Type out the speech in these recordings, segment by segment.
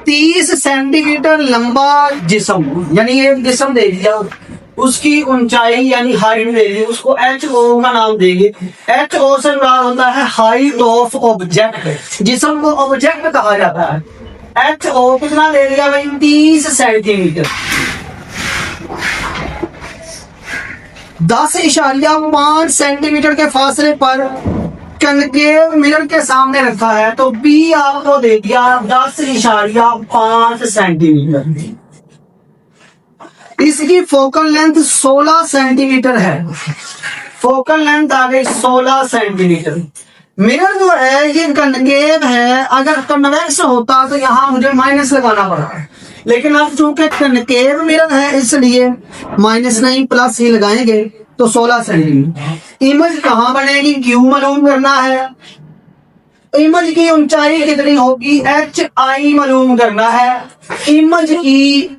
30 centimetre लंबा जिस्म, यानी ये जिस्म दे दिया, उसकी ऊंचाई यानी हाइट दे दी, उसको HO का नाम देंगे। HO से मुराद होता है हाइट ऑफ ऑब्जेक्ट, जिस्म को ऑब्जेक्ट कहा जाता है। HO कितना दे दिया भाई? 30 सेंटीमीटर। 10.5 सेंटीमीटर के फासले पर कनकेव मिरर के सामने रखा है, तो B आपको दे दिया 10.5 सेंटीमीटर। इसकी फोकल लेंथ 16 सेंटीमीटर है। फोकल लेंथ आ गई 16 सेंटीमीटर। मिरर जो है ये कनकेव है, अगर कन्वेक्स होता तो यहाँ मुझे माइनस लगाना पड़ा, लेकिन अब चूंकि कनकेव मिरर है इसलिए माइनस नहीं प्लस ही लगाएंगे, तो 16 सेंटीमीटर। इमेज कहाँ बनेगी? क्यू मालूम करना है। इमेज की ऊंचाई कितनी होगी? HI मालूम करना है। इमेज की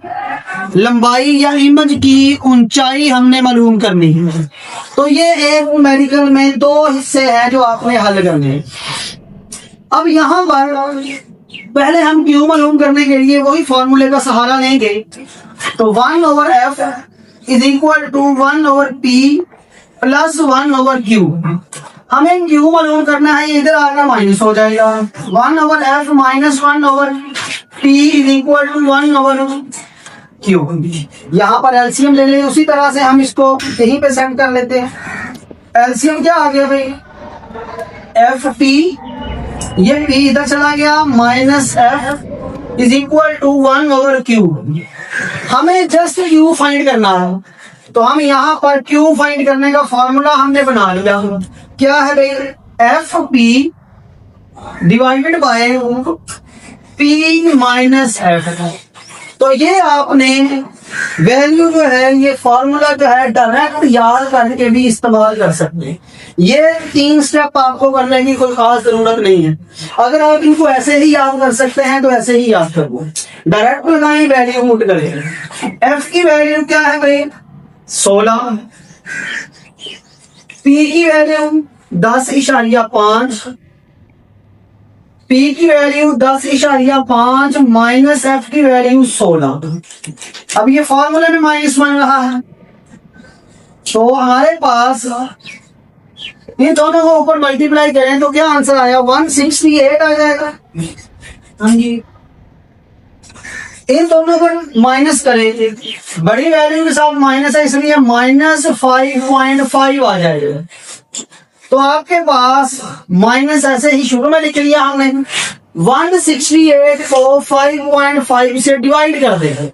लंबाई या इमेज की ऊंचाई हमने मालूम करनी है। तो ये एक मेडिकल में 2 हिस्से हैं जो आपने हल करने हैं। अब यहाँ पर पहले हम क्यू मालूम करने के लिए वही फॉर्मूले का सहारा लेंगे, तो 1/f is equal to 1/p plus 1/q। हमें क्यू मालूम करना है, इधर आकर माइनस हो जाएगा। 1/f minus 1/p is equal to 1/q। यहाँ पर एलसीएम ले लें, उसी तरह से हम इसको यहीं पे सेट कर लेते हैं। एलसीएम क्या आ गया भाई? FP, ये P इधर चला गया, minus F is equal to 1/q। हमें जस्ट Q फाइंड करना है, तो हम यहाँ पर Q फाइंड करने का फॉर्मूला हमने बना लिया। क्या है भाई? FP divided by P minus F। तो ये आपने वैल्यू जो है, ये फॉर्मूला जो है डायरेक्ट याद करके भी इस्तेमाल कर सकते हैं। ये 3 स्टेप आपको करने की कोई खास जरूरत नहीं है। अगर आप इनको ऐसे ही याद कर सकते हैं तो ऐसे ही याद करो, डायरेक्ट लगाएं, वैल्यू पुट करें। F की वैल्यू क्या है भाई? 16। P की वैल्यू 10.5, P की वैल्यू 10.5 माइनस F की वैल्यू 16। अब ये फॉर्मूले में माइनस बन रहा है, तो हमारे पास इन दोनों को ऊपर मल्टीप्लाई करें तो क्या आंसर आया? 168 आ जाएगा। हाँ जी, इन दोनों को माइनस करें, बड़ी वैल्यू के साथ माइनस है इसलिए माइनस 5.5 आ जाएगा। तो आपके पास माइनस ऐसे ही शुरू में लिख लिया हमने। 168 को 5.5 से डिवाइड कर देंगे,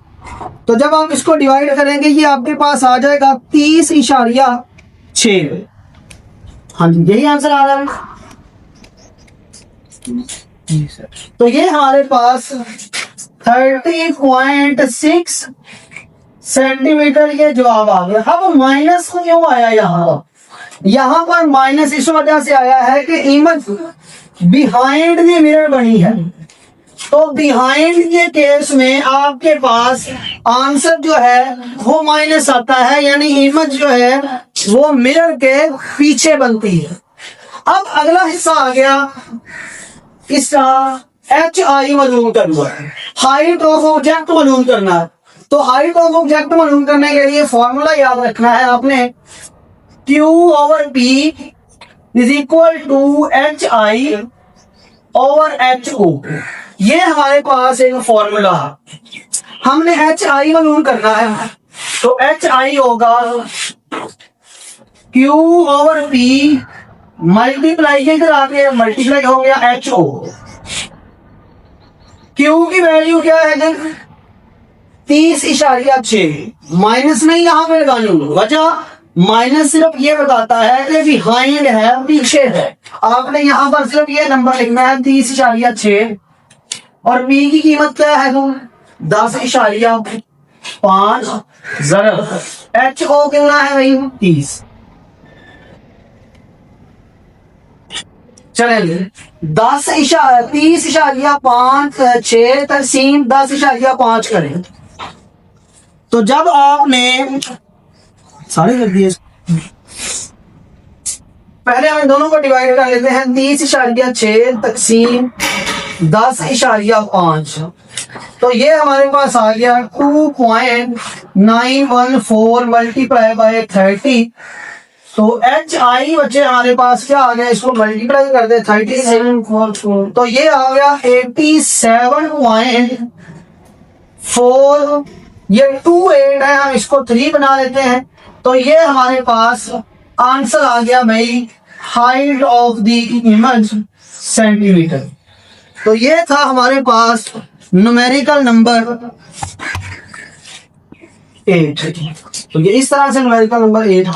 तो जब आप इसको डिवाइड करेंगे ये आपके पास आ जाएगा 30.6। हाँ जी, यही आंसर आ रहा है। तो ये हमारे पास 30.6 सेंटीमीटर ये जवाब आ गया। अब माइनस क्यों आया यहाँ? यहाँ पर माइनस इस वजह से आया है कि इमेज बिहाइंड द मिरर बनी है, तो बिहाइंड के केस में आपके पास आंसर जो है वो माइनस आता है, यानी इमेज जो है वो मिरर के पीछे बनती है। अब अगला हिस्सा आ गया, इसका HI मालूम करना है, हाइट ऑफ ऑब्जेक्ट मालूम करना है। तो हाइट ऑफ ऑब्जेक्ट मालूम करने के लिए फॉर्मूला याद रखना है आपने, Q/P is equal to HI over HO। ये हमारे पास एक फॉर्मूला है, हमने HI मालूम करना है, तो HI होगा Q/P मल्टीप्लाई के कराते मल्टीप्लाई हो गया HO। Q की वैल्यू क्या है? 30.6। माइनस नहीं यहाँ पे लगानी, वजह माइनस सिर्फ ये बताता है कि बिहाइंड है, पीछे है। आपने यहाँ पर सिर्फ ये नंबर लिखना है 30.6, और P की कीमत क्या है? 10.5 जरब HO कितना है भाई? 30। चलेंगे 30.5 तकसीम 10.5 करें, तो जब आपने सारे कर दिए, पहले हम दोनों को डिवाइड कर लेते हैं। 30.6 तकसीम 10.5। तो ये हमारे पास आ गया 2.914 मल्टीप्लाई बाय 30। तो एच आई बच्चे हमारे पास क्या आ गया, इसको मल्टीप्लाई कर दे 37.4, तो ये आ गया 87.4। ये 28 है, हम इसको 3 बना लेते हैं। तो ये हमारे पास आंसर आ गया भाई, height of the image centimetre. तो ये था हमारे पास न्यूमेरिकल नंबर 8। तो ये इस तरह से न्यूमेरिकल नंबर 8